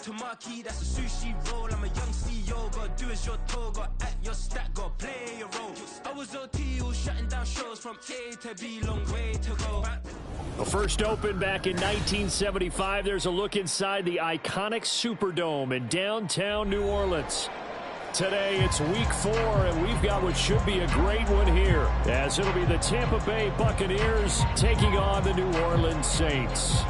to marquee, that's a sushi roll. I'm a young CEO, gotta do as you're told. Gotta act your stat, gotta play your role. I was OT, all shutting down shows from A to B, long way to go. The first opened back in 1975. There's a look inside the iconic Superdome in downtown New Orleans. Today it's week 4, and we've got what should be a great one here, as it'll be the Tampa Bay Buccaneers taking on the New Orleans Saints.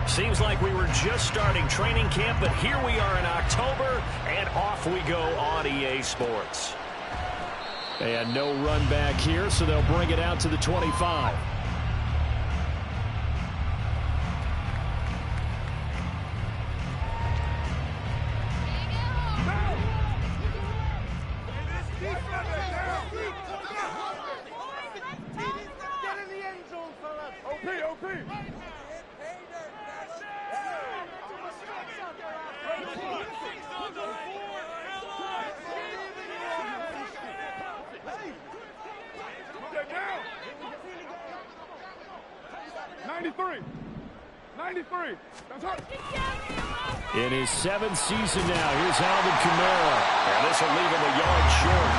Seems like we were just starting training camp, but here we are in October, and off we go on EA Sports. And no run back here, so they'll bring it out to the 25. In his 7th season now, here's Alvin Kamara. And this will leave him a yard short.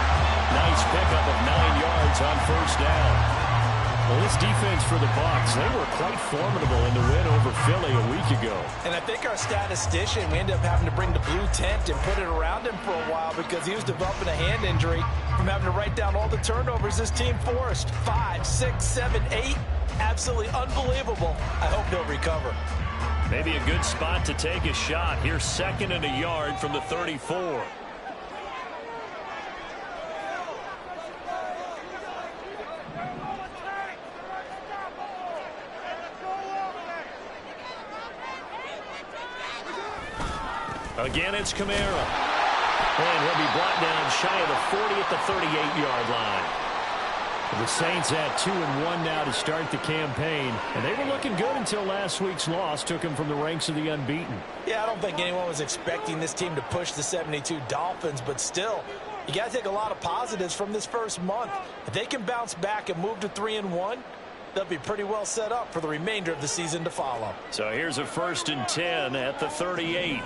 Nice pickup of 9 yards on first down. Well, this defense for the Bucs, they were quite formidable in the win over Philly a week ago. And I think our statistician, we ended up having to bring the blue tent and put it around him for a while because he was developing a hand injury from having to write down all the turnovers this team forced. 5, 6, 7, 8. Absolutely unbelievable. I hope he'll recover. Maybe a good spot to take a shot. Here's 2nd and a yard from the 34. Again, it's Kamara. And he'll be brought down shy of the 40 at the 38-yard line. The Saints at 2-1 now to start the campaign, and they were looking good until last week's loss took them from the ranks of the unbeaten. Yeah, I don't think anyone was expecting this team to push the 72 Dolphins, but still, you got to take a lot of positives from this first month. If they can bounce back and move to 3-1, they'll be pretty well set up for the remainder of the season to follow. So here's a 1st and 10 at the 38.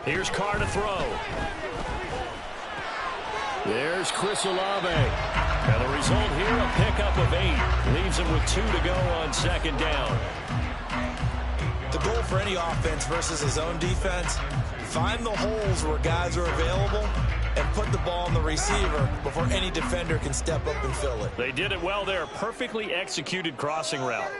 Here's Carr to throw. There's Chris Olave. And the result here, a pickup of 8. Leaves him with 2 to go on 2nd down. The goal for any offense versus his own defense, find the holes where guys are available and put the ball on the receiver before any defender can step up and fill it. They did it well there. Perfectly executed crossing route.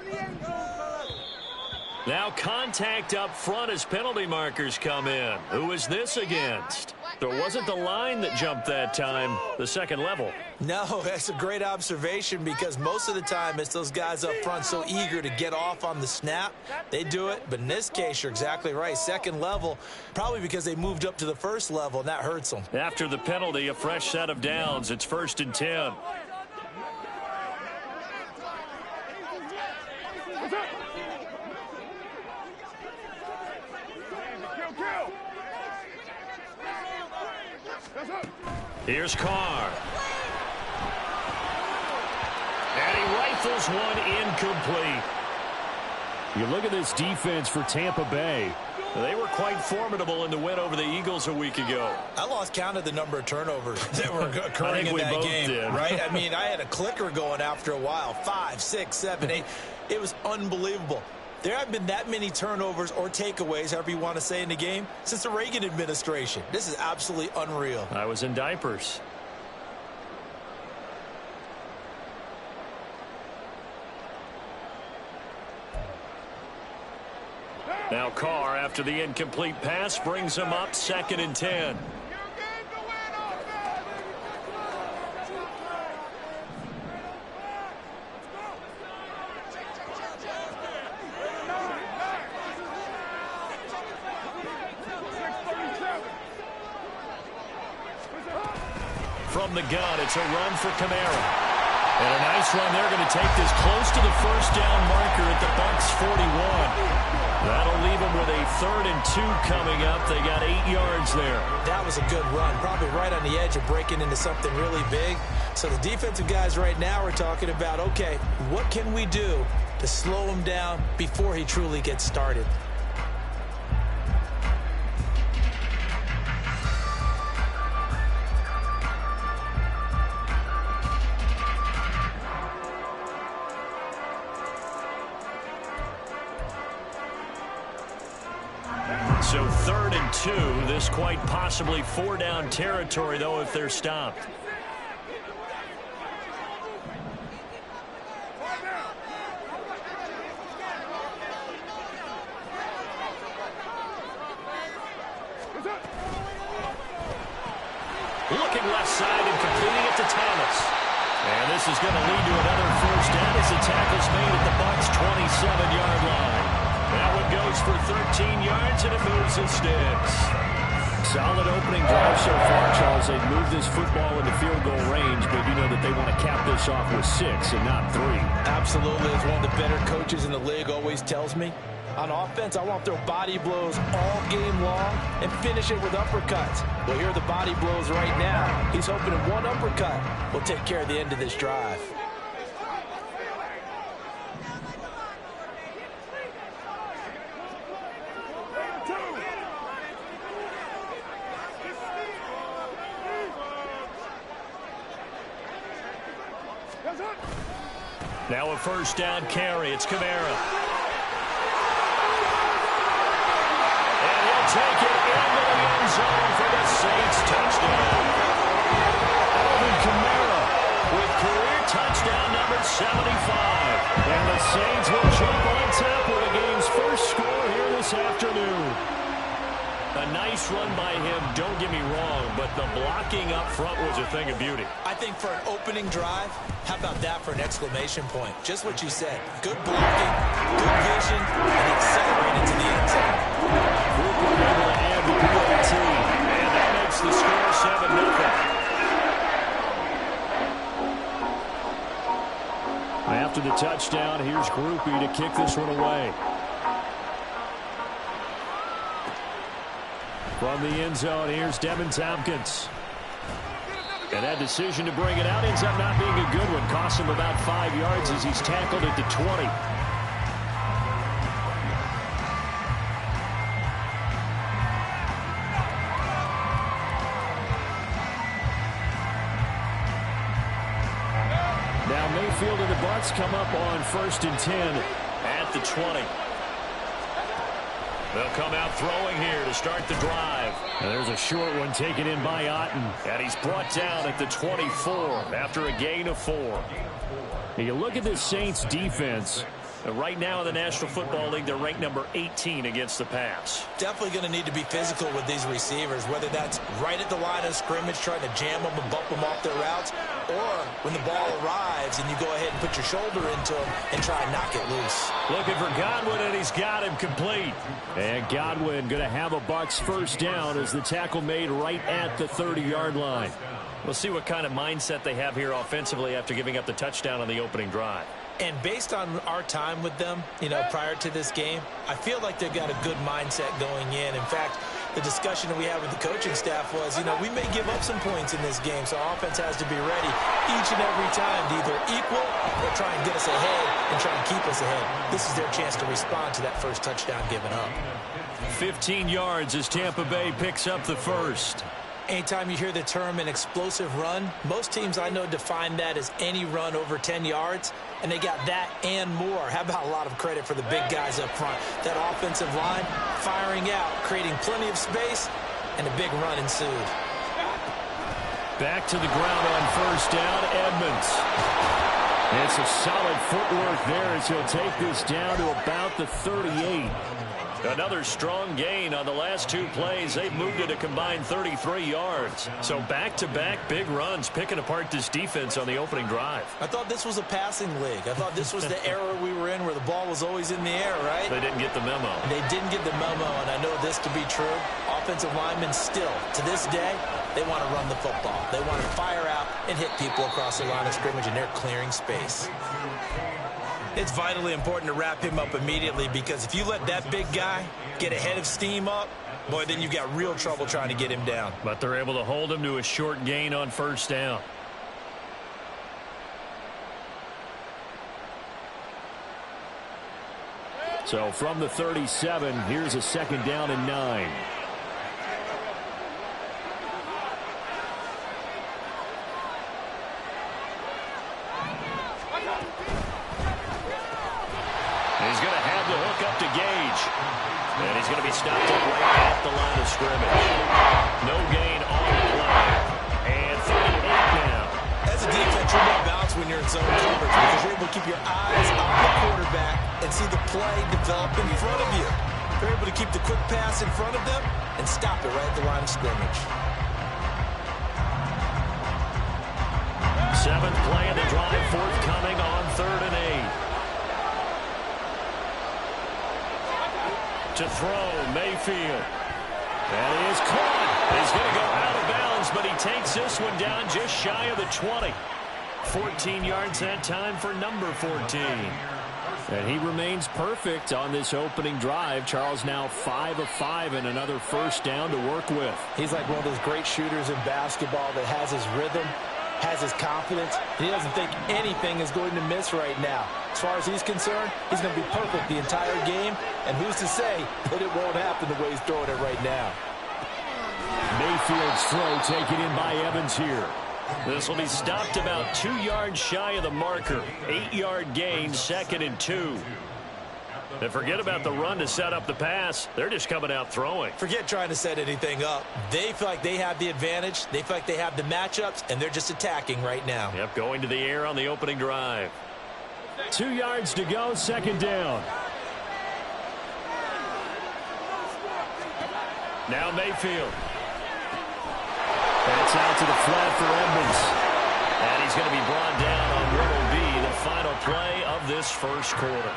Now contact up front as penalty markers come in. Who is this against? There wasn't the line that jumped that time, the second level. No, that's a great observation because most of the time it's those guys up front so eager to get off on the snap. They do it, but in this case, you're exactly right. Second level, probably because they moved up to the first level, and that hurts them. After the penalty, a fresh set of downs. It's 1st and 10. Here's Carr. And he rifles one incomplete. You look at this defense for Tampa Bay. They were quite formidable in the win over the Eagles a week ago. I lost count of the number of turnovers that were occurring in that game. Right? I mean, I had a clicker going after a while. 5, 6, 7, 8. It was unbelievable. There haven't been that many turnovers or takeaways, however you want to say, in the game since the Reagan administration. This is absolutely unreal. I was in diapers. Now Carr, after the incomplete pass, brings him up 2nd and 10. From the gun, it's a run for Kamara. And a nice run. They're going to take this close to the first down marker at the Bucs 41. That'll leave them with a 3rd and 2 coming up. They got 8 yards there. That was a good run, probably right on the edge of breaking into something really big. So the defensive guys right now are talking about, okay, what can we do to slow him down before he truly gets started? So 3rd and 2. This quite possibly 4-down territory, though, if they're stopped. Looking left side and completing it to Thomas. And this is going to lead to another first down as the tackle's made at the Bucs' 27-yard line. That one goes for 13 yards, and it moves the sticks. Solid opening drive so far, Charles. They've moved this football into field goal range, but you know that they want to cap this off with 6 and not 3. Absolutely. As one of the better coaches in the league always tells me, on offense, I want to throw body blows all game long and finish it with uppercuts. Well, here are the body blows right now. He's hoping that one uppercut will take care of the end of this drive. Now a first down carry. It's Kamara. And he'll take it into the end zone for the Saints touchdown. Alvin Kamara with career touchdown number 75. And the Saints will jump on top of the game's first score here this afternoon. A nice run by him, don't get me wrong, but the blocking up front was a thing of beauty. I think for an opening drive, how about that for an exclamation point? Just what you said. Good blocking, good vision, and accelerated to the end zone. Cooper able to add the PAT, and that makes the score 7-0. After the touchdown, here's Groupie to kick this one away. From the end zone, here's Devin Tompkins. And that decision to bring it out ends up not being a good one. Costs him about 5 yards as he's tackled at the 20. Now Mayfield and the Bucs come up on 1st and 10 at the 20. They'll come out throwing here to start the drive. And there's a short one taken in by Otten. And he's brought down at the 24 after a gain of 4. Now you look at this Saints defense. Right now in the National Football League, they're ranked number 18 against the pass. Definitely going to need to be physical with these receivers, whether that's right at the line of scrimmage trying to jam them and bump them off their routes, or when the ball arrives and you go ahead and put your shoulder into them and try and knock it loose. Looking for Godwin, and he's got him complete. And Godwin going to have a Bucs first down as the tackle made right at the 30-yard line. We'll see what kind of mindset they have here offensively after giving up the touchdown on the opening drive. And based on our time with them, prior to this game, I feel like they've got a good mindset going in. In fact, the discussion that we had with the coaching staff was, we may give up some points in this game, so our offense has to be ready each and every time to either equal or try and get us ahead and try and keep us ahead. This is their chance to respond to that first touchdown given up. 15 yards as Tampa Bay picks up the first. Anytime you hear the term an explosive run, most teams I know define that as any run over 10 yards, and they got that and more. How about a lot of credit for the big guys up front? That offensive line firing out, creating plenty of space, and a big run ensued. Back to the ground on first down, Edmonds. It's a solid footwork there as he'll take this down to about the 38. Another strong gain on the last 2 plays. They've moved it a combined 33 yards. So back-to-back big runs, picking apart this defense on the opening drive. I thought this was a passing league. I thought this was the era we were in where the ball was always in the air, right? They didn't get the memo. They didn't get the memo, and I know this to be true. Offensive linemen still, to this day, they want to run the football. They want to fire out and hit people across the line of scrimmage, and they're clearing space. It's vitally important to wrap him up immediately, because if you let that big guy get a head of steam up, boy, then you've got real trouble trying to get him down. But they're able to hold him to a short gain on first down. So from the 37, here's a second down and 9. He's going to have the hook up to Gage. And he's going to be stopped up right at the line of scrimmage. No gain on the play. And 38 now. As a defense, you're more balanced when you're in zone coverage because you're able to keep your eyes on the quarterback and see the play develop in front of you. You're able to keep the quick pass in front of them and stop it right at the line of scrimmage. 7th play of the drive, forthcoming on 3rd and 8. To throw, Mayfield. And he is caught. He's going to go out of bounds, but he takes this one down just shy of the 20. 14 yards that time for number 14. And he remains perfect on this opening drive. Charles now 5 of 5 and another first down to work with. He's like one of those great shooters in basketball that has his rhythm, has his confidence. He doesn't think anything is going to miss right now. As far as he's concerned, he's going to be perfect the entire game. And who's to say that it won't happen the way he's throwing it right now? Mayfield's throw taken in by Evans here. This will be stopped about 2 yards shy of the marker. 8-yard gain, 2nd and 2. And forget about the run to set up the pass. They're just coming out throwing. Forget trying to set anything up. They feel like they have the advantage. They feel like they have the matchups, and they're just attacking right now. Yep, going to the air on the opening drive. 2 yards to go, 2nd down. Now Mayfield. That's out to the flat for Edmonds. And he's going to be brought down on what will be the final play of this first quarter.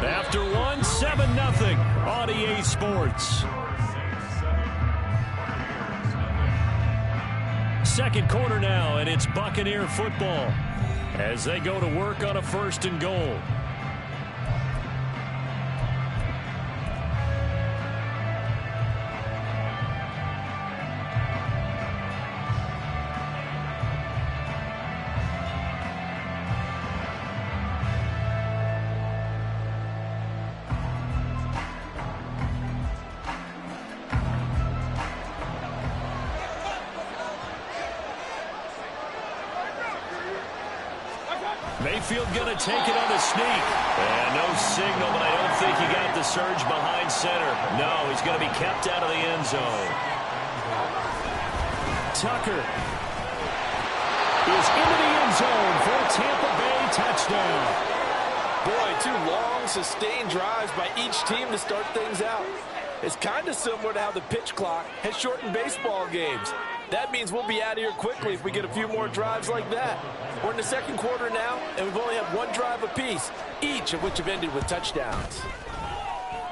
After one, 7-0 on EA Sports. Second quarter now, and it's Buccaneer football as they go to work on a 1st and goal. Mayfield going to take it on the sneak. And no signal, but I don't think he got the surge behind center. No, he's going to be kept out of the end zone. Tucker is into the end zone for a Tampa Bay touchdown. Boy, 2 long, sustained drives by each team to start things out. It's kind of similar to how the pitch clock has shortened baseball games. That means we'll be out of here quickly if we get a few more drives like that. We're in the second quarter now, and we've only had 1 drive apiece, each of which have ended with touchdowns.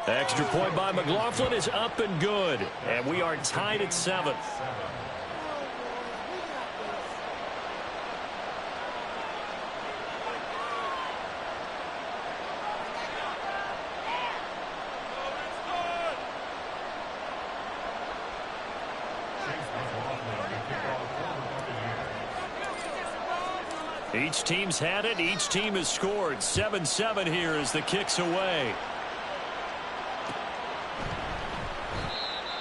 Extra point by McLaughlin is up and good, and we are tied at 7th. Each team's had it. Each team has scored. 7-7 here as the kick's away.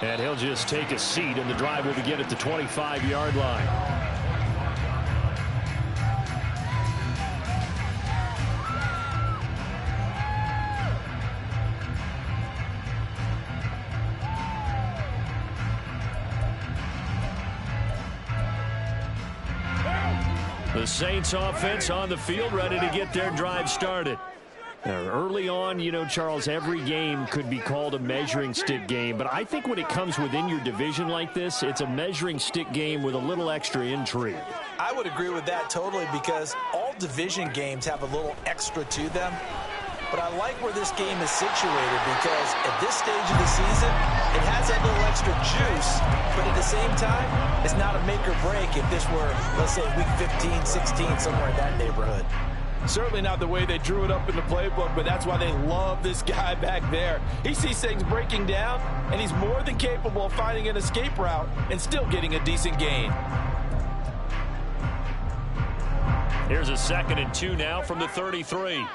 And he'll just take a seat, and the drive will begin at the 25-yard line. The Saints offense on the field, ready to get their drive started. Now, early on, you know, Charles, every game could be called a measuring stick game. But I think when it comes within your division like this, it's a measuring stick game with a little extra intrigue. I would agree with that totally because all division games have a little extra to them. But I like where this game is situated because at this stage of the season, it has that little extra juice. But at the same time, it's not a make or break if this were, let's say, week 15, 16, somewhere in that neighborhood. Certainly not the way they drew it up in the playbook, but that's why they love this guy back there. He sees things breaking down, and he's more than capable of finding an escape route and still getting a decent gain. Here's a 2nd and 2 now from the 33.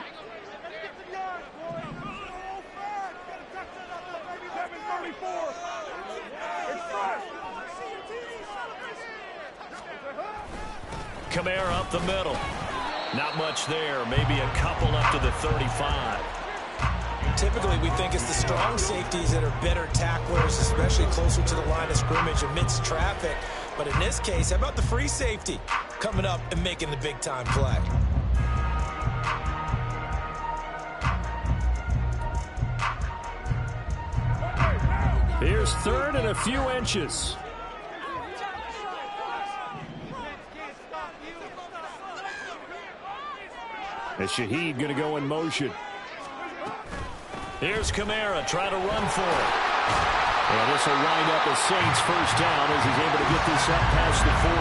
Kamara up the middle. Not much there. Maybe a couple up to the 35. Typically, we think it's the strong safeties that are better tacklers, especially closer to the line of scrimmage amidst traffic. But in this case, how about the free safety coming up and making the big-time play? Here's 3rd and a few inches. And Shaheed going to go in motion. Here's Kamara trying to run for it. And this will wind up a Saints first down as he's able to get this up past the 40.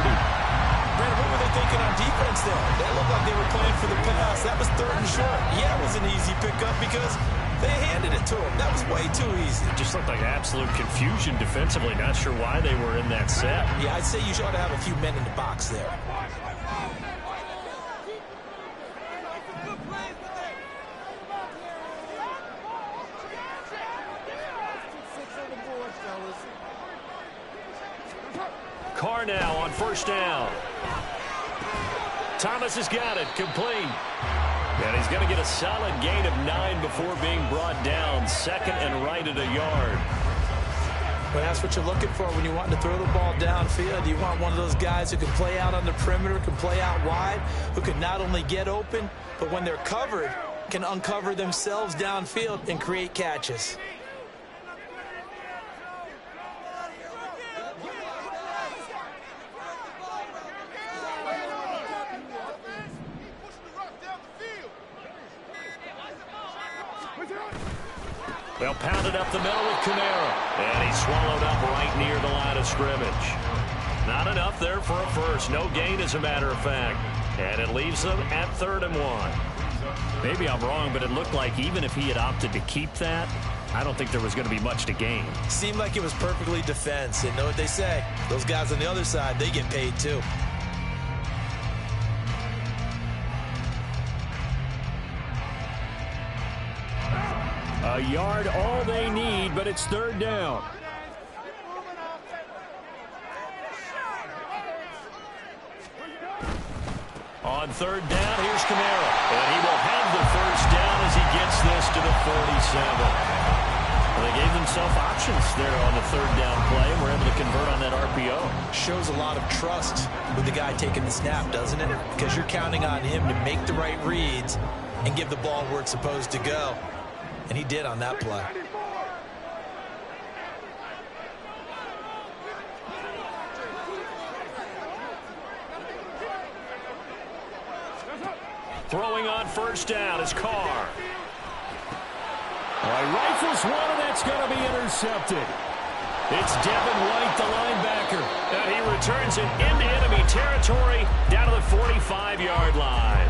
Brandon, what were they thinking on defense there? They looked like they were playing for the pass. That was 3rd and short. Yeah, it was an easy pickup because they handed it to him. That was way too easy. Just looked like absolute confusion defensively. Not sure why they were in that set. Yeah, I'd say you ought to have a few men in the box there. Carr now on first down. Thomas has got it. Complete. And he's going to get a solid gain of 9 before being brought down. 2nd and right at a yard. But that's what you're looking for when you want to throw the ball downfield. You want one of those guys who can play out on the perimeter, can play out wide, who can not only get open, but when they're covered, can uncover themselves downfield and create catches. Well, pounded up the middle with Kamara. And he's swallowed up right near the line of scrimmage. Not enough there for a first. No gain, as a matter of fact. And it leaves them at 3rd and 1. Maybe I'm wrong, but it looked like even if he had opted to keep that, I don't think there was going to be much to gain. Seemed like it was perfectly defense. And know what they say? Those guys on the other side, they get paid too. A yard, all they need, but it's 3rd down. On 3rd down, here's Kamara. And he will have the first down as he gets this to the 47. Well, they gave themselves options there on the 3rd down play, and were able to convert on that RPO. Shows a lot of trust with the guy taking the snap, doesn't it? Because you're counting on him to make the right reads and give the ball where it's supposed to go. And he did on that play. Throwing on first down is Carr. All right, rifles one, and that's going to be intercepted. It's Devin White, the linebacker. And he returns it into enemy territory down to the 45-yard line.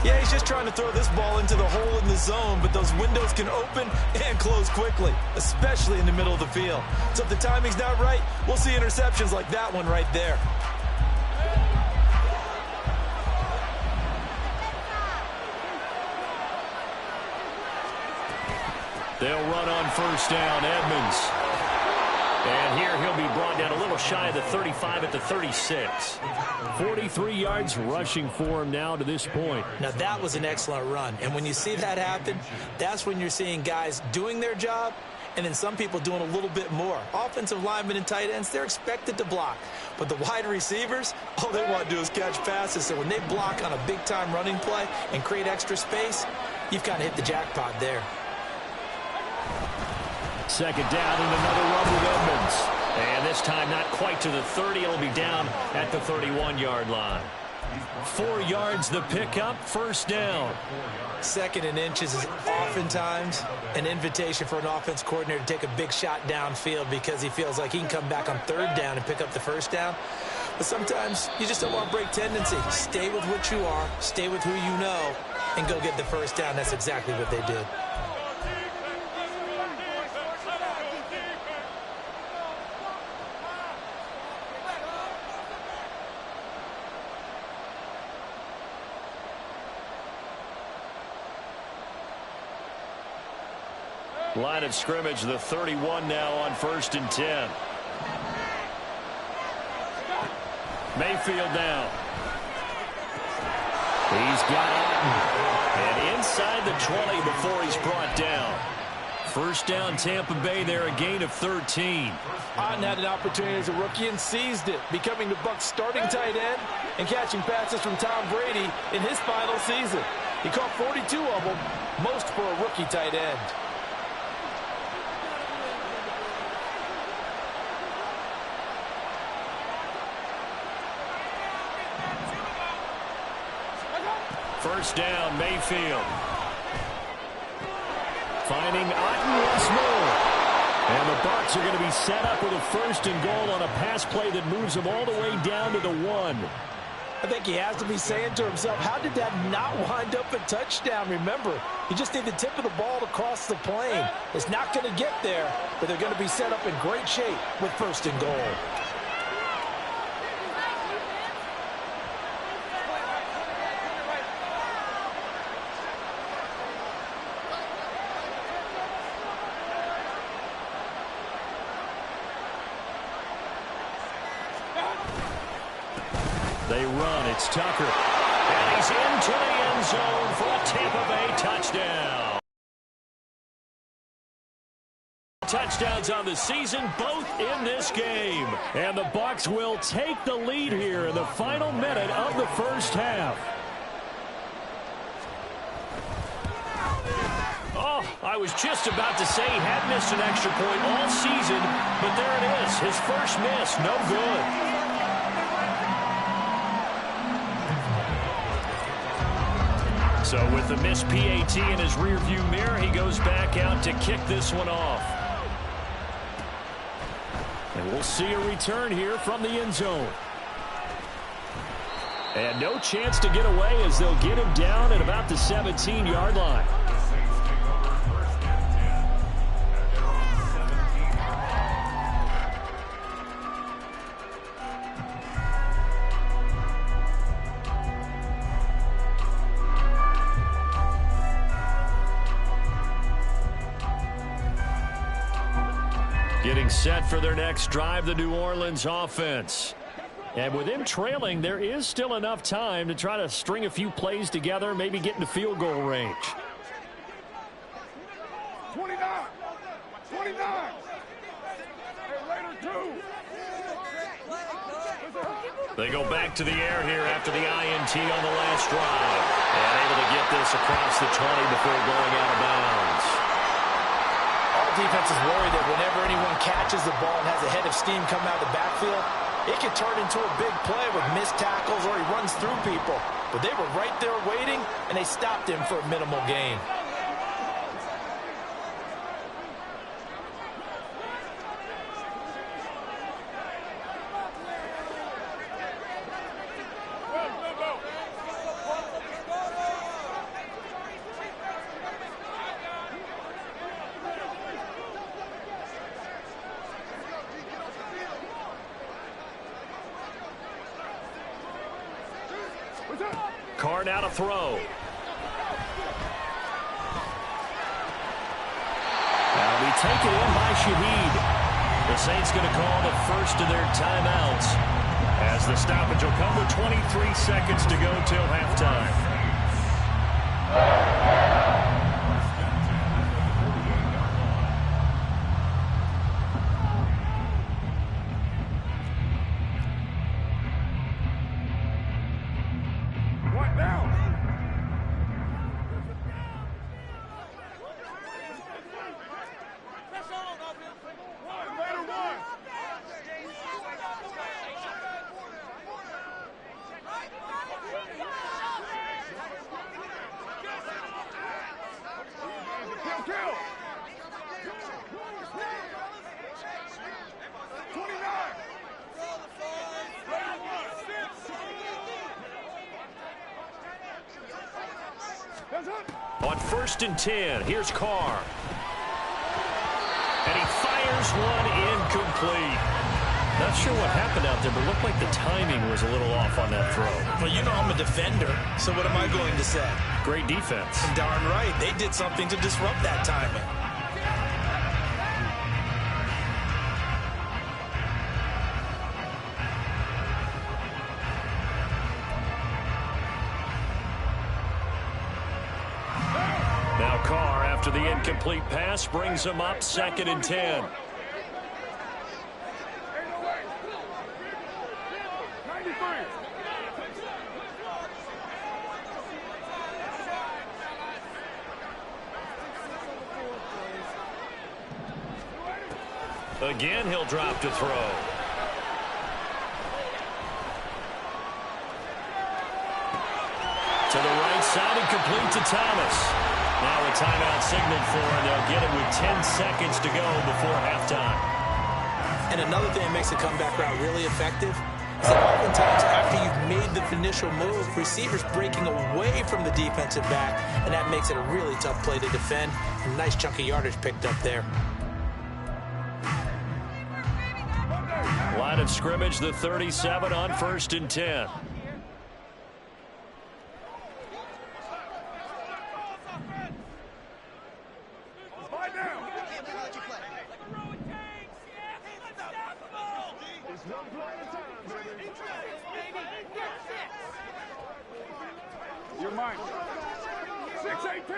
Yeah, he's just trying to throw this ball into the hole in the zone, but those windows can open and close quickly, especially in the middle of the field. So if the timing's not right, we'll see interceptions like that one right there. They'll run on first down, Edmonds. And here he'll be brought down a little shy of the 35 at the 36. 43 yards rushing for him now to this point. Now that was an excellent run. And when you see that happen, that's when you're seeing guys doing their job and then some people doing a little bit more. Offensive linemen and tight ends, they're expected to block. But the wide receivers, all they want to do is catch passes. So when they block on a big-time running play and create extra space, you've kind of hit the jackpot there. Second down and another run with Edmonds. And this time not quite to the 30. It'll be down at the 31-yard line. 4 yards the pickup, first down. Second and inches is oftentimes an invitation for an offense coordinator to take a big shot downfield because he feels like he can come back on third down and pick up the first down. But sometimes you just don't want to break tendency. Stay with what you are, stay with who you know, and go get the first down. That's exactly what they did. Line of scrimmage, the 31 now on 1st and 10. Mayfield now. He's got Otten. And inside the 20 before he's brought down. First down, Tampa Bay there, a gain of 13. Otten had an opportunity as a rookie and seized it, becoming the Bucs' starting tight end and catching passes from Tom Brady in his final season. He caught 42 of them, most for a rookie tight end. First down, Mayfield. Finding Otten once more. And the Bucs are going to be set up with a 1st and goal on a pass play that moves them all the way down to the 1. I think he has to be saying to himself, how did that not wind up a touchdown? Remember, you just need the tip of the ball to cross the plane. It's not going to get there, but they're going to be set up in great shape with 1st and goal. They run. It's Tucker. And he's into the end zone for a Tampa Bay touchdown. Touchdowns on the season, both in this game. And the Bucs will take the lead here in the final minute of the first half. Oh, I was just about to say he had missed an extra point all season, but there it is. His first miss, no good. So with the missed PAT in his rearview mirror, he goes back out to kick this one off. And we'll see a return here from the end zone. And no chance to get away as they'll get him down at about the 17-yard line. Getting set for their next drive, the New Orleans offense. And with him trailing, there is still enough time to try to string a few plays together, maybe get into field goal range. 29. They go back to the air here after the INT on the last drive. And able to get this across the 20 before going out of bounds. All defenses worry that whenever anyone catches the ball and has a head of steam come out of the backfield, it can turn into a big play with missed tackles or he runs through people. But they were right there waiting, and they stopped him for a minimal gain. Carr now to throw. That'll be taken in by Shaheed. The Saints going to call the first of their timeouts as the stoppage will come with 23 seconds to go till halftime. On 1st and 10, here's Carr. And he fires one incomplete. Not sure what happened out there, but looked like the timing was a little off on that throw. Well, you know I'm a defender, so what am I going to say? Great defense. Darn right. They did something to disrupt that timing. Now Carr, after the incomplete pass, brings him up 2nd and 10. Again, he'll drop to throw. To the right side and complete to Thomas. Now a timeout signaled for, and they'll get it with 10 seconds to go before halftime. And another thing that makes a comeback route really effective is that oftentimes after you've made the initial move, receivers breaking away from the defensive back, and that makes it a really tough play to defend. A nice chunk of yardage picked up there. Line of scrimmage, the 37 on 1st and 10. You're mine. 6-18.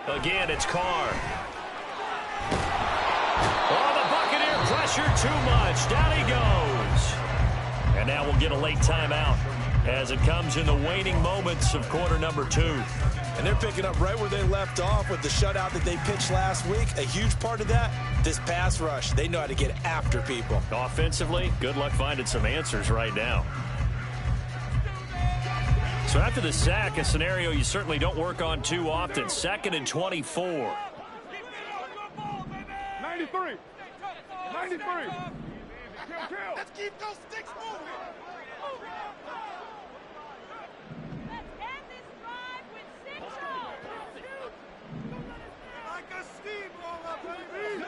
Again, it's Carr. Oh, the Buccaneer pressure too much. Down he goes. And now we'll get a late timeout as it comes in the waning moments of quarter number 2. And they're picking up right where they left off with the shutout that they pitched last week. A huge part of that, this pass rush. They know how to get after people. Offensively, good luck finding some answers right now. So after the sack, a scenario you certainly don't work on too often. 2nd and 24. 93. 93. Let's keep those sticks moving. Let's end this drive with 6-0. Like a steamroller, baby.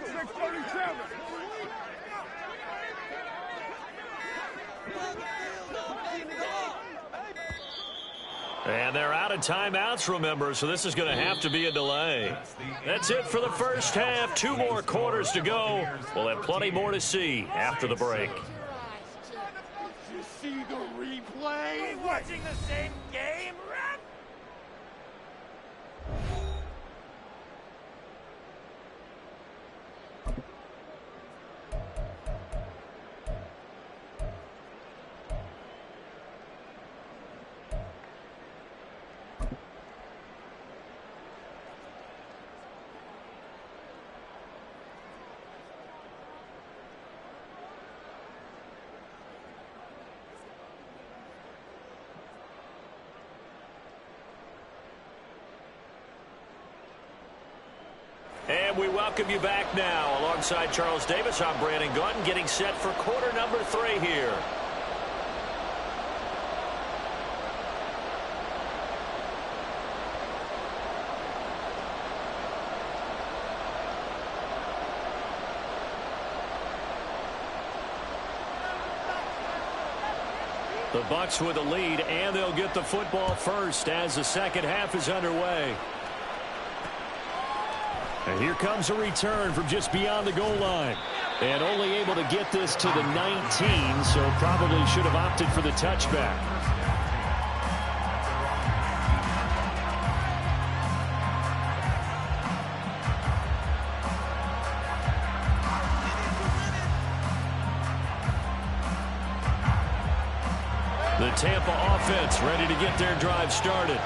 637. And they're out of timeouts, remember, so this is going to have to be a delay. That's it for the first half. 2 more quarters to go. We'll have plenty more to see after the break. You see the replay? Watching the same game, ref? And we welcome you back now. Alongside Charles Davis, I'm Brandon Gutton, getting set for quarter number 3 here. The Bucs with a lead, and they'll get the football first as the second half is underway. And here comes a return from just beyond the goal line. And only able to get this to the 19, so probably should have opted for the touchback. The Tampa offense ready to get their drive started.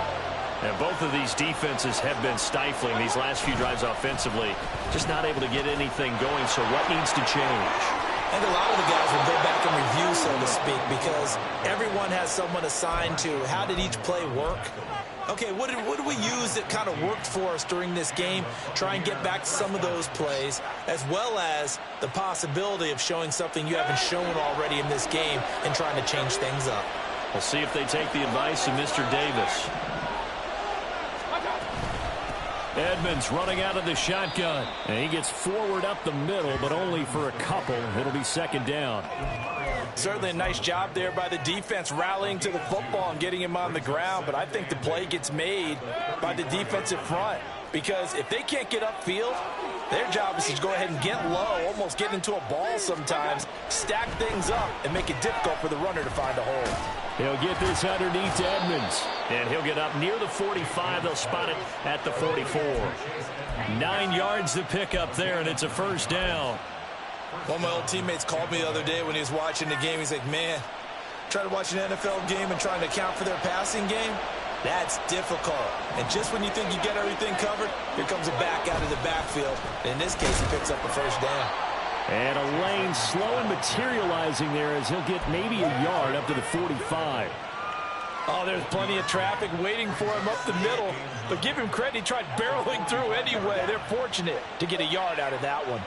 And both of these defenses have been stifling these last few drives offensively. Just not able to get anything going, so what needs to change? I think a lot of the guys will go back and review, so to speak, because everyone has someone assigned to how did each play work. Okay, what did we use that kind of worked for us during this game? Try and get back to some of those plays, as well as the possibility of showing something you haven't shown already in this game and trying to change things up. We'll see if they take the advice of Mr. Davis. Edmonds running out of the shotgun. And he gets forward up the middle, but only for a couple. It'll be second down. Certainly a nice job there by the defense rallying to the football and getting him on the ground. But I think the play gets made by the defensive front. Because if they can't get upfield, their job is to go ahead and get low, almost get into a ball sometimes, stack things up, and make it difficult for the runner to find a hole. He'll get this underneath to Edmonds, and he'll get up near the 45. They'll spot it at the 44. 9 yards to pick up there, and it's a first down. One of my old teammates called me the other day when he was watching the game. He's like, man, trying to watch an NFL game and trying to account for their passing game, that's difficult. And just when you think you get everything covered, here comes a back out of the backfield. In this case, he picks up a first down. And a lane slow and materializing there as he'll get maybe a yard up to the 45. Oh, there's plenty of traffic waiting for him up the middle. But give him credit, he tried barreling through anyway. They're fortunate to get a yard out of that one.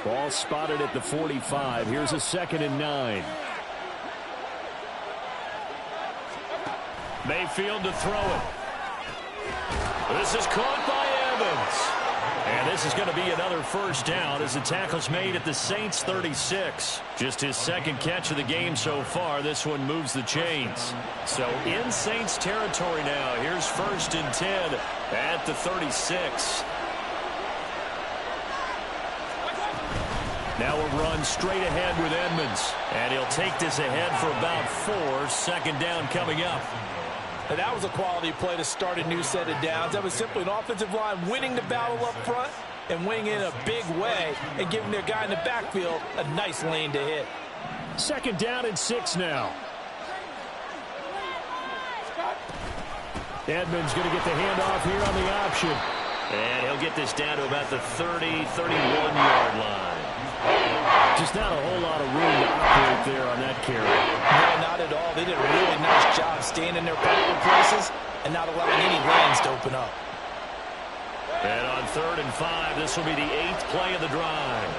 Ball spotted at the 45. Here's a 2nd and 9. Mayfield to throw it. This is caught by Evans. And this is going to be another first down as the tackle's made at the Saints 36. Just his second catch of the game so far. This one moves the chains. So in Saints territory now. Here's 1st and 10 at the 36. Now a run straight ahead with Edmonds. And he'll take this ahead for about 4. 2nd down coming up. And that was a quality play to start a new set of downs. That was simply an offensive line winning the battle up front and winning in a big way and giving their guy in the backfield a nice lane to hit. 2nd down and 6 now. Edmonds going to get the handoff here on the option. And he'll get this down to about the 30, 31-yard line. Just not a whole lot of room to operate there on that carry. No, not at all. They did a really nice job staying in their proper places and not allowing any lanes to open up. And on 3rd and 5, this will be the 8th play of the drive.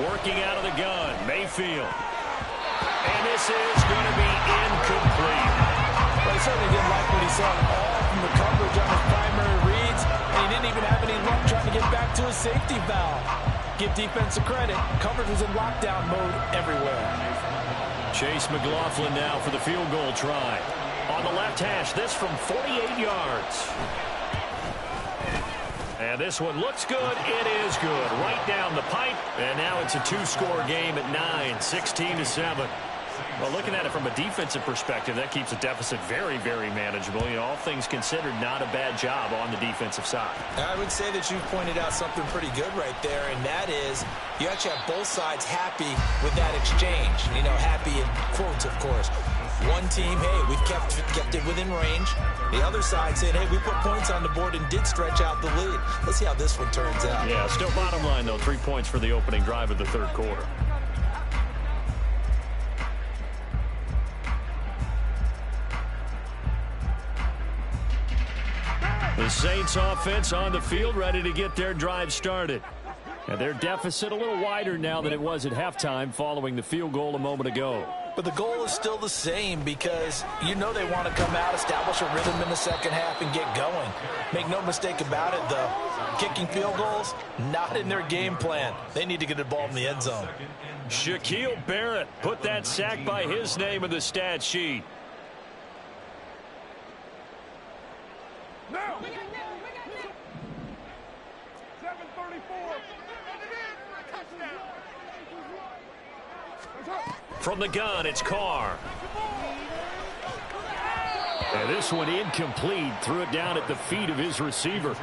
Working out of the gun, Mayfield. And this is going to be incomplete. Well, he certainly didn't like what he saw all from the coverage on his primary reads, and he didn't even have any luck trying to get back to his safety valve. Give defense a credit. Coverage was in lockdown mode everywhere. Chase McLaughlin now for the field goal try. On the left hash, this from 48 yards. And this one looks good. It is good. Right down the pipe. And now it's a 2-score game at 9, 16-7. Well, looking at it from a defensive perspective, that keeps the deficit very, very manageable. You know, all things considered, not a bad job on the defensive side. I would say that you've pointed out something pretty good right there, and that is you actually have both sides happy with that exchange. You know, happy in quotes, of course. One team, hey, we've kept it within range. The other side saying, hey, we put points on the board and did stretch out the lead. Let's see how this one turns out. Yeah, still bottom line, though, 3 points for the opening drive of the 3rd quarter. The Saints offense on the field, ready to get their drive started. And their deficit a little wider now than it was at halftime following the field goal a moment ago. But the goal is still the same because you know they want to come out, establish a rhythm in the second half, and get going. Make no mistake about it, though. Kicking field goals, not in their game plan. They need to get the ball in the end zone. Shaquille Barrett put that sack by his name in the stat sheet. Now! 7:34. From the gun, it's Carr. And this one incomplete. Threw it down at the feet of his receiver.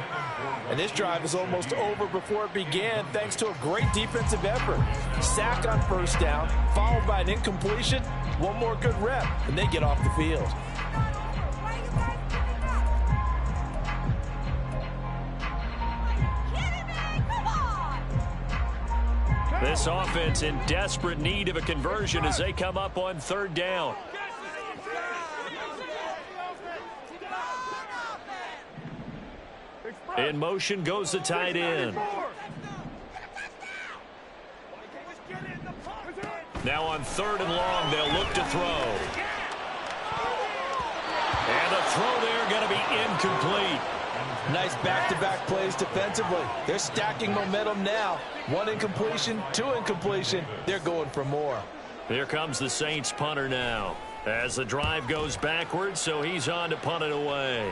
And this drive is almost over before it began thanks to a great defensive effort. Sack on 1st down, followed by an incompletion. One more good rep, and they get off the field. This offense in desperate need of a conversion as they come up on 3rd down. In motion goes the tight end. on 3rd and long. They'll look to throw. And the throw there going to be incomplete. Nice back-to-back plays defensively. They're stacking momentum now. 1 incompletion, 2 incompletion. They're going for more. Here comes the Saints punter now. As the drive goes backwards, so he's on to punt it away.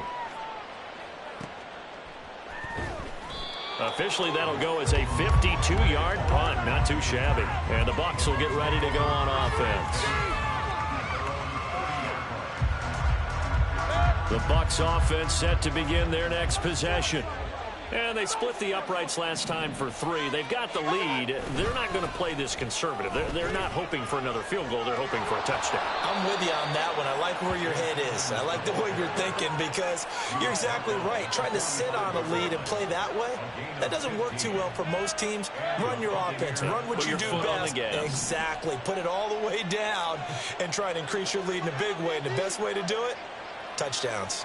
Officially, that'll go as a 52-yard punt. Not too shabby. And the Bucs will get ready to go on offense. The Bucs offense set to begin their next possession. And they split the uprights last time for 3. They've got the lead. They're not going to play this conservative. They're not hoping for another field goal. They're hoping for a touchdown. I'm with you on that one. I like where your head is. I like the way you're thinking because you're exactly right. Trying to sit on a lead and play that way, that doesn't work too well for most teams. Run your offense. Run what you do best. Exactly. Put it all the way down and try to increase your lead in a big way. And the best way to do it, touchdowns.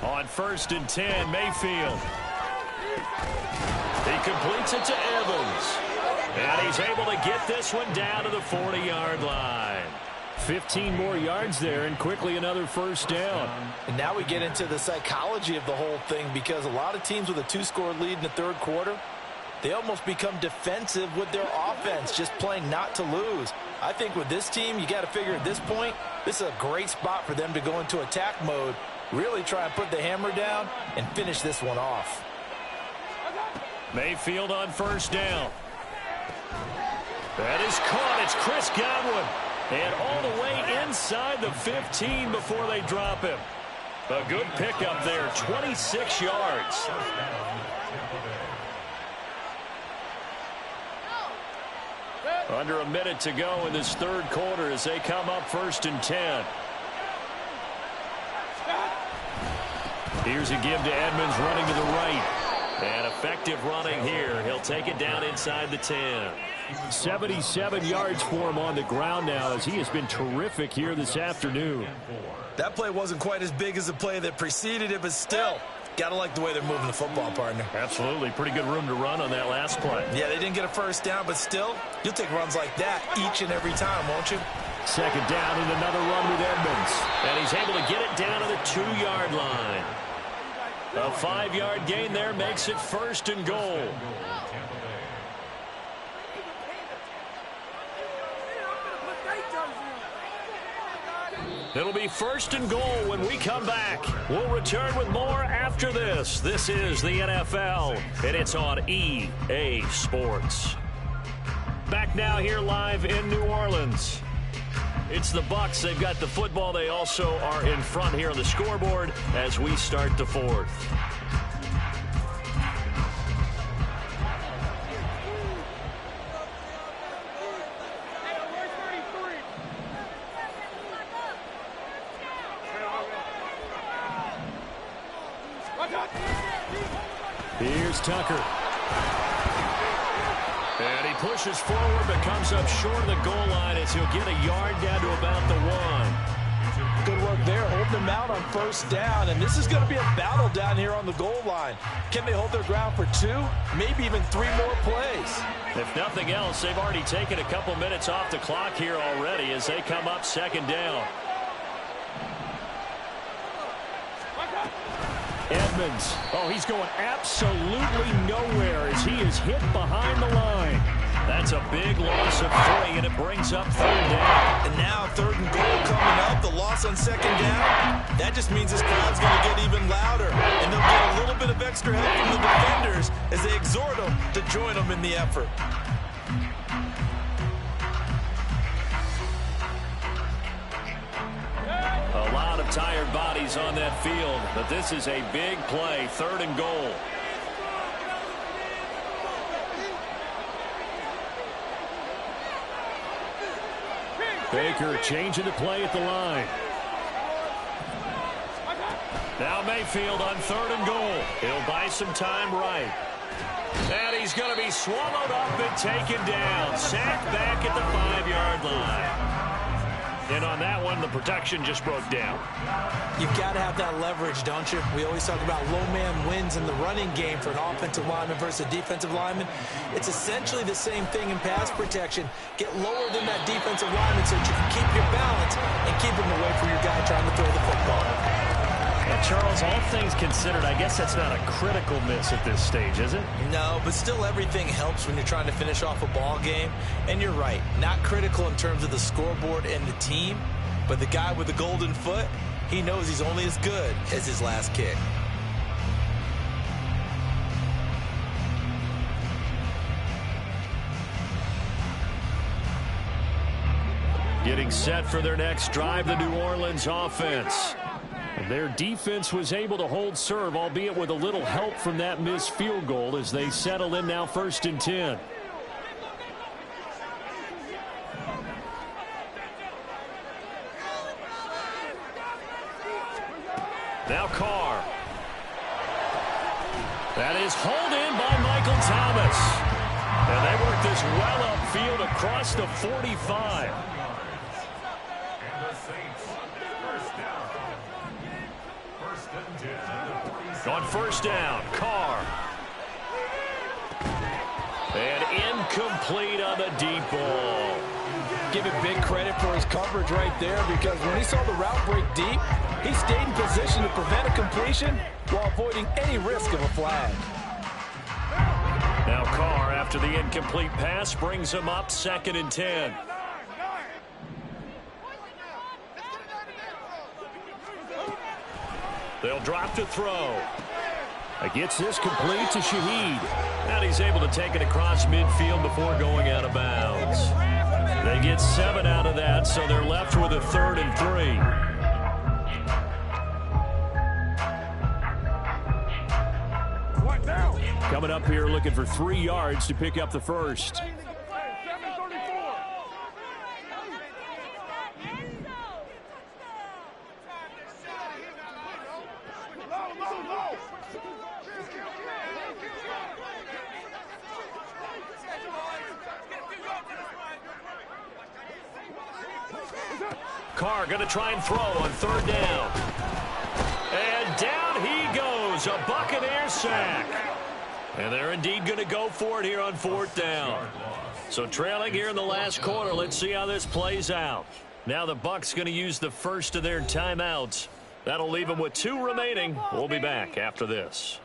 On 1st and 10, Mayfield. He completes it to Evans. And he's able to get this one down to the 40-yard line. 15 more yards there, and quickly another 1st down. And now we get into the psychology of the whole thing, because a lot of teams with a 2-score lead in the 3rd quarter, they almost become defensive with their offense, just playing not to lose. I think with this team, you got to figure at this point, this is a great spot for them to go into attack mode, really try and put the hammer down and finish this one off. Mayfield on 1st down. That is caught. It's Chris Godwin. And all the way inside the 15 before they drop him. A good pickup there, 26 yards. Under a minute to go in this 3rd quarter as they come up 1st and 10. Here's a give to Edmonds running to the right. And effective running here. He'll take it down inside the 10. 77 yards for him on the ground now as he has been terrific here this afternoon. That play wasn't quite as big as the play that preceded it, but still, got to like the way they're moving the football, partner. Absolutely. Pretty good room to run on that last play. Yeah, they didn't get a 1st down, but still, you'll take runs like that each and every time, won't you? 2nd down and another run with Edmonds. And he's able to get it down to the 2-yard line. A 5-yard gain there makes it 1st and goal. It'll be 1st and goal when we come back. We'll return with more after this. This is the NFL, and it's on EA Sports. Back now here live in New Orleans. It's the Bucs. They've got the football. They also are in front here on the scoreboard as we start the 4th. Here's Tucker. And he pushes forward but comes up short of the goal line as he'll get a yard down to about the 1. Good work there, holding them out on 1st down. And this is going to be a battle down here on the goal line. Can they hold their ground for 2, maybe even 3 more plays? If nothing else, they've already taken a couple minutes off the clock here already as they come up 2nd down. Edmonds. Oh, he's going absolutely nowhere as he is hit behind the line. That's a big loss of 3, and it brings up 3rd down. And now 3rd and goal coming up. The loss on 2nd down. That just means this crowd's going to get even louder. And they'll get a little bit of extra help from the defenders as they exhort them to join them in the effort. A lot of tired bodies on that field, but this is a big play, 3rd and goal. Baker changing the play at the line. Now Mayfield on 3rd and goal. He'll buy some time right. And he's going to be swallowed up and taken down. Sacked back at the 5-yard line. And on that one, the protection just broke down. You've got to have that leverage, don't you? We always talk about low man wins in the running game for an offensive lineman versus a defensive lineman. It's essentially the same thing in pass protection. Get lower than that defensive lineman so that you can keep your balance and keep him away from your guy trying to throw the football. Now, Charles, all things considered, I guess that's not a critical miss at this stage, is it? No, but still everything helps when you're trying to finish off a ball game. And you're right, not critical in terms of the scoreboard and the team, but the guy with the golden foot, he knows he's only as good as his last kick. Getting set for their next drive, the New Orleans offense. Their defense was able to hold serve, albeit with a little help from that missed field goal as they settle in now 1st and 10. Now Carr. That is hauled in by Michael Thomas. And they work this well upfield across the 45. On 1st down, Carr. And incomplete on the deep ball. Give him big credit for his coverage right there, because when he saw the route break deep, he stayed in position to prevent a completion while avoiding any risk of a flag. Now Carr, after the incomplete pass, brings him up 2nd and 10. They'll drop to throw. Gets this complete to Shaheed. And he's able to take it across midfield before going out of bounds. They get 7 out of that, so they're left with a 3rd and 3. Coming up here looking for 3 yards to pick up the first. Carr going to try and throw on 3rd down. And down he goes. A Buccaneer sack. And they're indeed going to go for it here on 4th down. So trailing here in the last quarter. Let's see how this plays out. Now the Bucs going to use the first of their timeouts. That'll leave them with 2 remaining. We'll be back after this.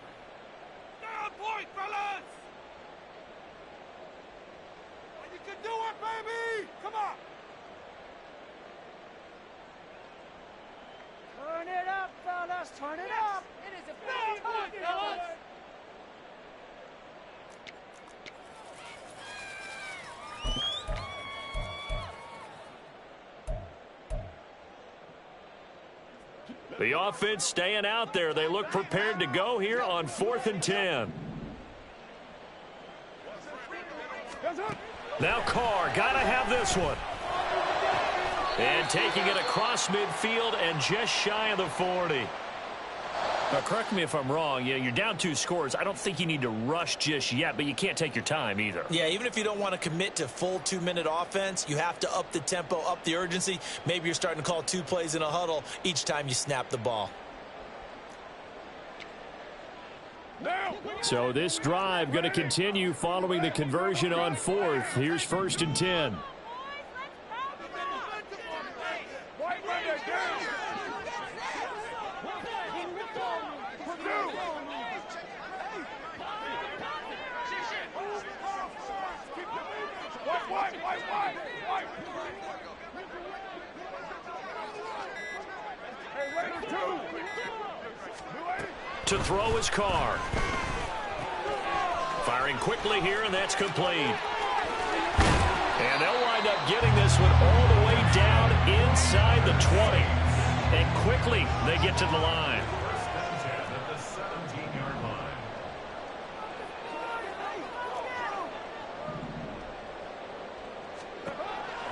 You can do it, baby! Come on! Turn it up, fellas. Turn it up. It is about time, fellas. The offense staying out there. They look prepared to go here on 4th and 10. Now Carr, gotta have this one. And taking it across midfield and just shy of the 40. Now, correct me if I'm wrong. Yeah, you're down 2 scores. I don't think you need to rush just yet, but you can't take your time either. Yeah, even if you don't want to commit to full 2-minute offense, you have to up the tempo, up the urgency. Maybe you're starting to call 2 plays in a huddle each time you snap the ball. So this drive going to continue following the conversion on 4th. Here's 1st and 10. To throw his Carr. Firing quickly here, and that's complete. And they'll wind up getting this one all the way down inside the 20. And quickly they get to the line.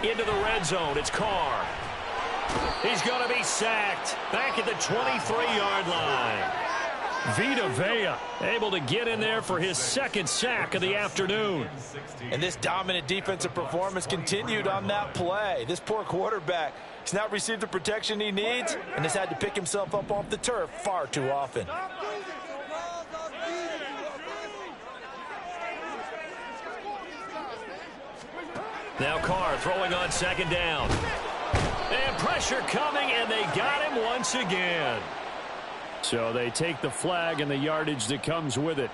Into the red zone, it's Carr. He's going to be sacked back at the 23-yard line. Vita Vea able to get in there for his 2nd sack of the afternoon. And this dominant defensive performance continued on that play. This poor quarterback He's not received the protection he needs and has had to pick himself up off the turf far too often. Now Carr throwing on second down. And pressure coming, and they got him once again. So they take the flag and the yardage that comes with it.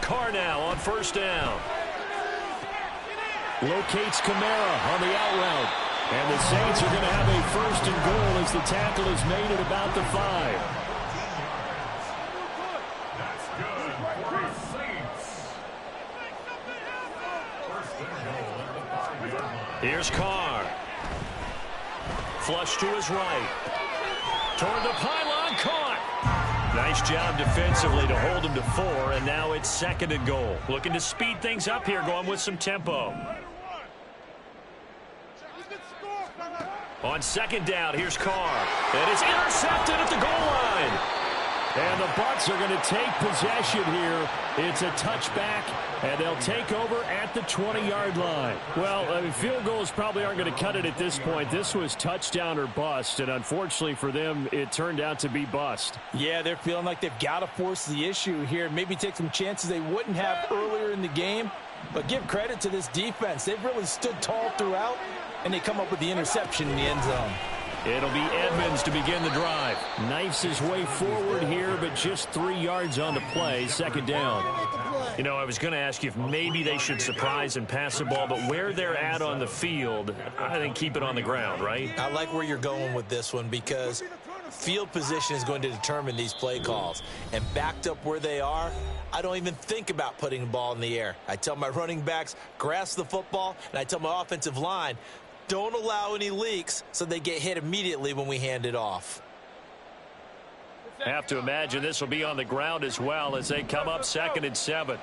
Carr now on first down. Locates Kamara on the out route. And the Saints are going to have a first and goal as the tackle is made at about the 5. Here's Carr. Flush to his right. Toward the pylon, caught. Nice job defensively to hold him to 4, and now it's second and goal. Looking to speed things up here, going with some tempo. On second down, here's Carr. And it's intercepted at the goal line. And the Bucs are going to take possession here. It's a touchback, and they'll take over at the 20-yard line. Well, I mean, field goals probably aren't going to cut it at this point. This was touchdown or bust, and unfortunately for them, it turned out to be bust. Yeah, they're feeling like they've got to force the issue here. Maybe take some chances they wouldn't have earlier in the game. But give credit to this defense. They've really stood tall throughout, and they come up with the interception in the end zone. It'll be Edmonds to begin the drive. Knifes his way forward here, but just 3 yards on the play, second down. You know, I was going to ask you if maybe they should surprise and pass the ball, but where they're at on the field, I think keep it on the ground, right? I like where you're going with this one because field position is going to determine these play calls. And backed up where they are, I don't even think about putting the ball in the air. I tell my running backs, grasp the football, and I tell my offensive line, don't allow any leaks so they get hit immediately when we hand it off. Have to imagine this will be on the ground as well as they come up second and 7.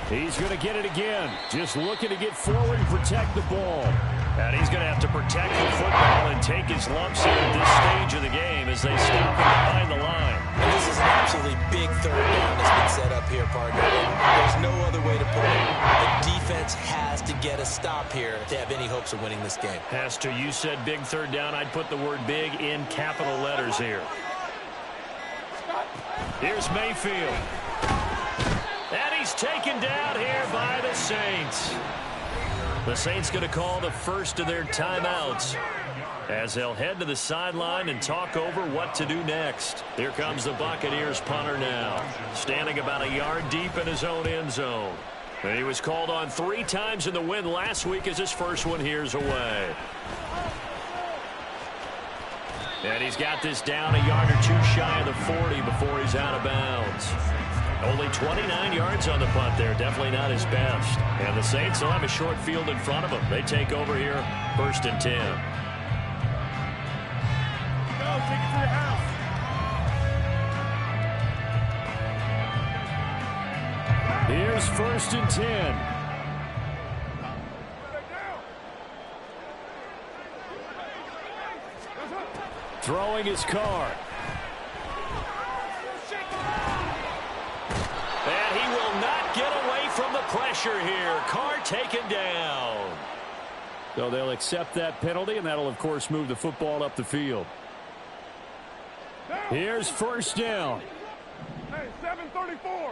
He's going to get it again. Just looking to get forward and protect the ball. And he's going to have to protect the football and take his lumps here at this stage of the game as they stop him behind the line. And this is an absolutely big third down that's been set up here, partner. There's no other way to put it. The defense has to get a stop here to have any hopes of winning this game. Has to. You said big third down. I'd put the word big in capital letters here. Here's Mayfield. And he's taken down here by the Saints. The Saints going to call the first of their timeouts as they'll head to the sideline and talk over what to do next. Here comes the Buccaneers punter now, standing about a yard deep in his own end zone. And he was called on 3 times in the win last week as his first one here's away. And he's got this down a yard or 2 shy of the 40 before he's out of bounds. Only 29 yards on the punt there. Definitely not his best. And the Saints will have a short field in front of them. They take over here, first and 10. Go, take it to the house. Here's first and 10. Throwing his Carr. And he will not get away from the pressure here. Carr taken down. So they'll accept that penalty, and that'll, of course, move the football up the field. Here's first down. Hey, 7:34.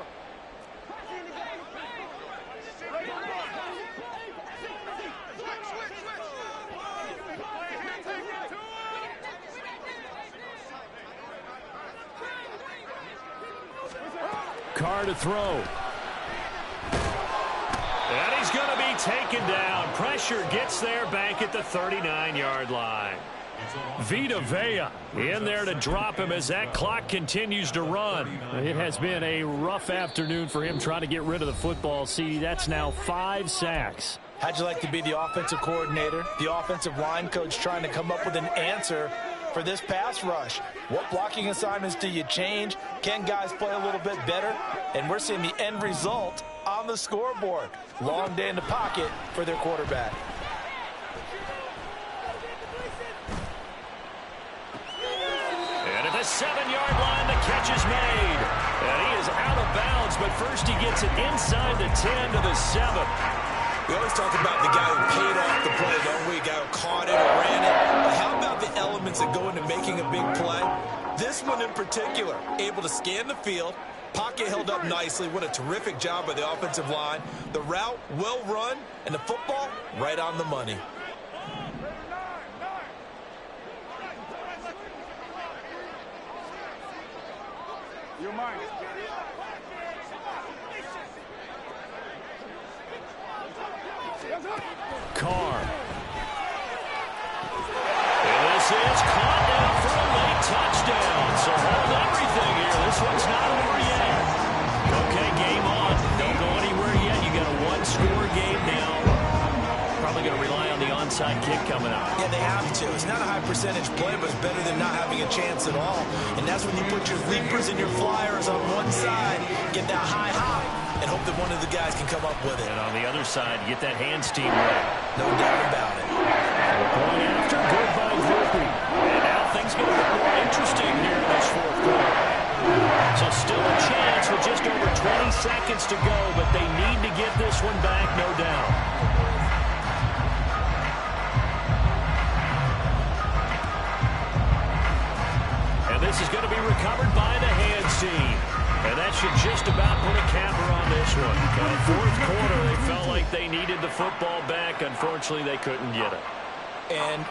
Carr to throw. And he's going to be taken down. Pressure gets there back at the 39-yard line. Vita Vea in there to drop him as that clock continues to run. It has been a rough afternoon for him trying to get rid of the football. See, that's now 5 sacks. How'd you like to be the offensive coordinator, the offensive line coach trying to come up with an answer for this pass rush? What blocking assignments do you change? Can guys play a little bit better? And we're seeing the end result on the scoreboard. Long day in the pocket for their quarterback. And at the 7-yard line, the catch is made. And he is out of bounds, but first he gets it inside the 10 to the 7. We always talk about the guy who paid off the play, don't we? The guy who caught it or ran it. But how about the elements that go into making a big play? This one in particular, able to scan the field, pocket held up nicely. What a terrific job by the offensive line. The route, well run, and the football, right on the money. Your mind. Carr. And this is caught down for a late touchdown. So hold everything here. This one's not over yet. Okay, game on. Don't go anywhere yet. You got a one-score game now. Probably going to rely on the onside kick coming up. Yeah, they have to. It's not a high-percentage play, but it's better than not having a chance at all. And that's when you put your leapers and your flyers on one side, get that high hop, and hope that one of the guys can come up with it. And on the other side, get that hands team ready. No doubt about it. Going after, good by Volpe. And now things get a bit more interesting here in this fourth quarter. So still a chance with just over 20 seconds to go, but they need to get this one back, no doubt. And this is going to be recovered by the hands team. And that should just about put a capper on this one. Fourth quarter, they felt like they needed the football back. Unfortunately, they couldn't get it. And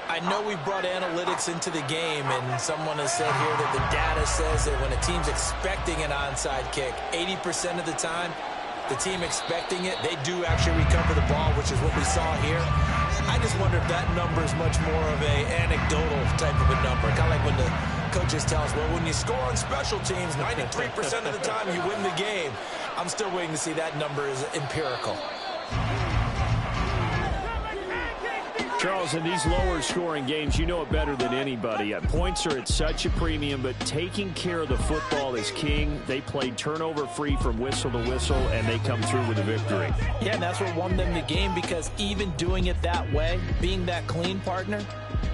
I know we brought analytics into the game, and someone has said here that the data says that when a team's expecting an onside kick, 80% of the time, the team expecting it, they do actually recover the ball, which is what we saw here. I just wonder if that number is much more of a anecdotal type of a number. Kind of like when the coaches tell us, well, when you score on special teams, 93% of the time you win the game. I'm still waiting to see that number is empirical. Charles, in these lower-scoring games, you know it better than anybody. Points are at such a premium, but taking care of the football is king. They played turnover-free from whistle to whistle, and they come through with a victory. Yeah, and that's what won them the game, because even doing it that way, being that clean partner,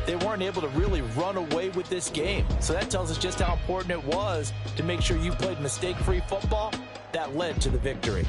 they weren't able to really run away with this game. So that tells us just how important it was to make sure you played mistake-free football. That led to the victory.